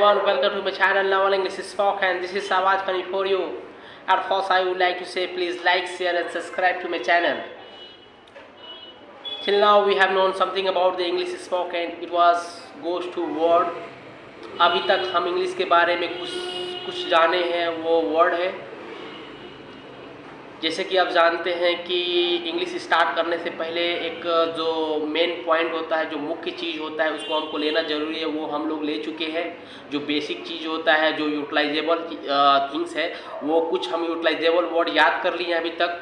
everyone, welcome to my channel Level English Spoke, and this is Awaz Khan for you. At first I would like to say please like, share and subscribe to my channel. Till now we have known something about the English spoken. It was goes to word. अभी तक हम English के बारे में कुछ जाने हैं, वो वर्ड है। जैसे कि आप जानते हैं कि इंग्लिश स्टार्ट करने से पहले एक जो मेन पॉइंट होता है, जो मुख्य चीज़ होता है, उसको हमको लेना ज़रूरी है। वो हम लोग ले चुके हैं। जो बेसिक चीज़ होता है, जो यूटिलाइजेबल थिंग्स है, वो कुछ हम यूटिलाइजेबल वर्ड याद कर लिए हैं अभी तक।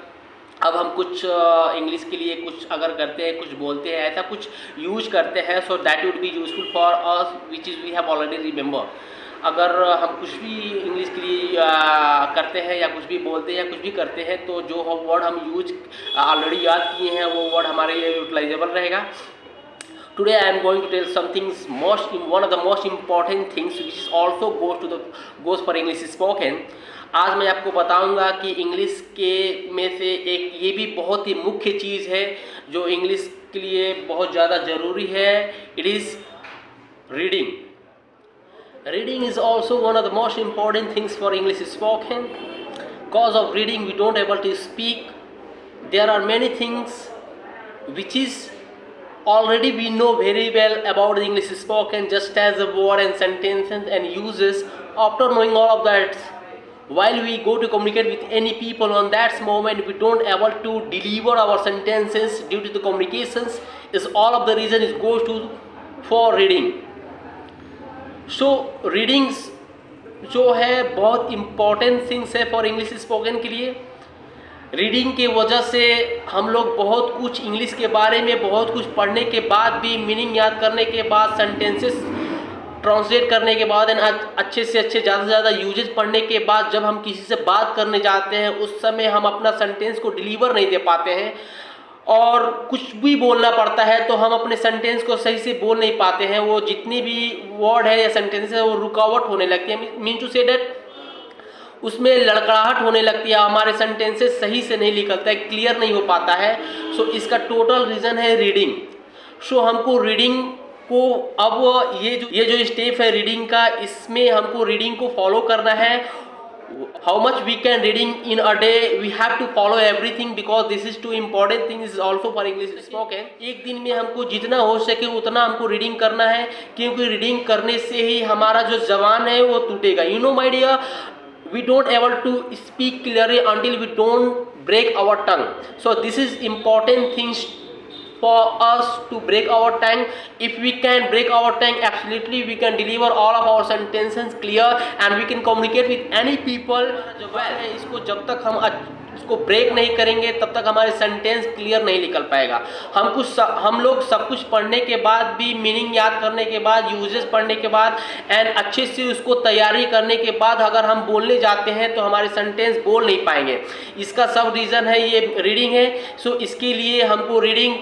अब हम कुछ इंग्लिश के लिए कुछ अगर करते हैं, कुछ बोलते हैं, ऐसा कुछ यूज करते हैं, so that would be useful for us which is we have already remember. अगर हम कुछ भी इंग्लिश के लिए करते हैं या कुछ भी बोलते हैं या कुछ भी करते हैं, तो जो वर्ड हम यूज ऑलरेडी याद किए हैं वो वर्ड हमारे लिए यूटिलाइजेबल रहेगा। Today I am going to tell something one of the most important things which is also goes for English spoken. आज मैं आपको बताऊंगा कि इंग्लिश के में से एक ये भी बहुत ही मुख्य चीज़ है जो इंग्लिश के लिए बहुत ज़्यादा ज़रूरी है। It is reading. Reading is also one of the most important things for English spoken. Because of reading we don't able to speak. There are many things which is already we know very well about the English spoken, just as a word and sentences and uses. After knowing all of that, while we go to communicate with any people, on that moment we don't able to deliver our sentences due to the communications. Is all of the reason is goes to for reading. So readings जो है बहुत important things है for English spoken के लिए। Reading के वजह से हम लोग बहुत कुछ इंग्लिश के बारे में बहुत कुछ पढ़ने के बाद भी, मीनिंग याद करने के बाद, सेंटेंसेस ट्रांसलेट करने के बाद एंड अच्छे से अच्छे ज़्यादा से ज़्यादा यूजेज पढ़ने के बाद जब हम किसी से बात करने जाते हैं उस समय हम अपना सेंटेंस को डिलीवर नहीं दे पाते हैं और कुछ भी बोलना पड़ता है तो हम अपने सेंटेंस को सही से बोल नहीं पाते हैं। वो जितनी भी वर्ड है या सेंटेंस है वो रुकावट होने लगती है। मीन टू से डेट उसमें लड़खड़ाहट होने लगती है, हमारे सेंटेंसेस सही से नहीं निकलता है, क्लियर नहीं हो पाता है। सो इसका टोटल रीज़न है रीडिंग। सो हमको रीडिंग को अब ये जो स्टेप है रीडिंग का, इसमें हमको रीडिंग को फॉलो करना है। How much we can reading in a day, we have to follow everything because this is too important thing is also for English spoken. एक दिन में हमको जितना हो सके उतना हमको रीडिंग करना है, क्योंकि रीडिंग करने से ही हमारा जो जबान है वो टूटेगा। You know my dear, we don't able to speak clearly until we don't break our tongue. So this is important things for us to break our tongue. If we can break our tongue, absolutely we can deliver all of our sentences clear and we can communicate with any people well. इसको जब तक हम इसको break नहीं करेंगे तब तक हमारे सेंटेंस क्लियर नहीं निकल पाएगा। हम लोग सब कुछ पढ़ने के बाद भी, मीनिंग याद करने के बाद, यूजेस पढ़ने के बाद एंड अच्छे से उसको तैयारी करने के बाद अगर हम बोलने जाते हैं तो हमारे सेंटेंस बोल नहीं पाएंगे। इसका सब रीज़न है ये रीडिंग है। सो इसके लिए हमको रीडिंग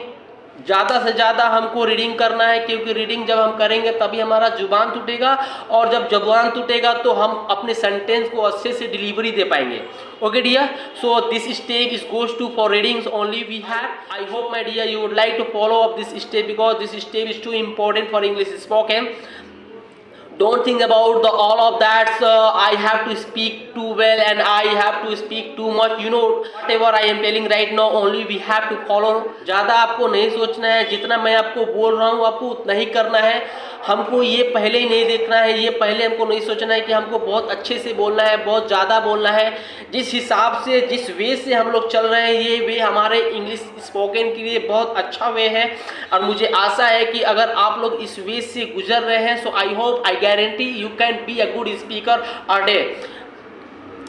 ज़्यादा से ज़्यादा हमको रीडिंग करना है, क्योंकि रीडिंग जब हम करेंगे तभी हमारा जुबान टूटेगा और जब जुबान टूटेगा तो हम अपने सेंटेंस को अच्छे से डिलीवरी दे पाएंगे। Okay dear, so this step is goes to for readings only we have. I hope my dear you would like to follow up this step because this step is too important for English spoken. Don't think about all of that. I have to speak too well and I have to speak too much. You know, whatever I am telling right now, only we have to follow. ज़्यादा आपको नहीं सोचना है, जितना मैं आपको बोल रहा हूँ आपको उतना ही करना है। हमको ये पहले ही नहीं देखना है, ये पहले हमको नहीं सोचना है कि हमको बहुत अच्छे से बोलना है, बहुत ज़्यादा बोलना है। जिस हिसाब से, जिस वे से हम लोग चल रहे हैं, ये वे हमारे इंग्लिश स्पोकन के लिए बहुत अच्छा वे है और मुझे आशा है कि अगर आप लोग इस वे से गुजर रहे हैं, so I hope, I guarantee you can be a good speaker a day.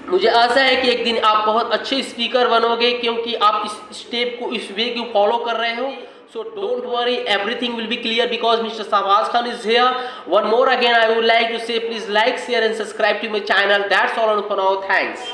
मुझे आशा है कि एक दिन आप बहुत अच्छे स्पीकर बनोगे क्योंकि आप इस स्टेप को, इस वे को फॉलो कर रहे हो। So don't worry, everything will be clear because Mr. Awaz Khan is here. One more again I would like to say please like, share and subscribe to my channel. That's all for now. Thanks.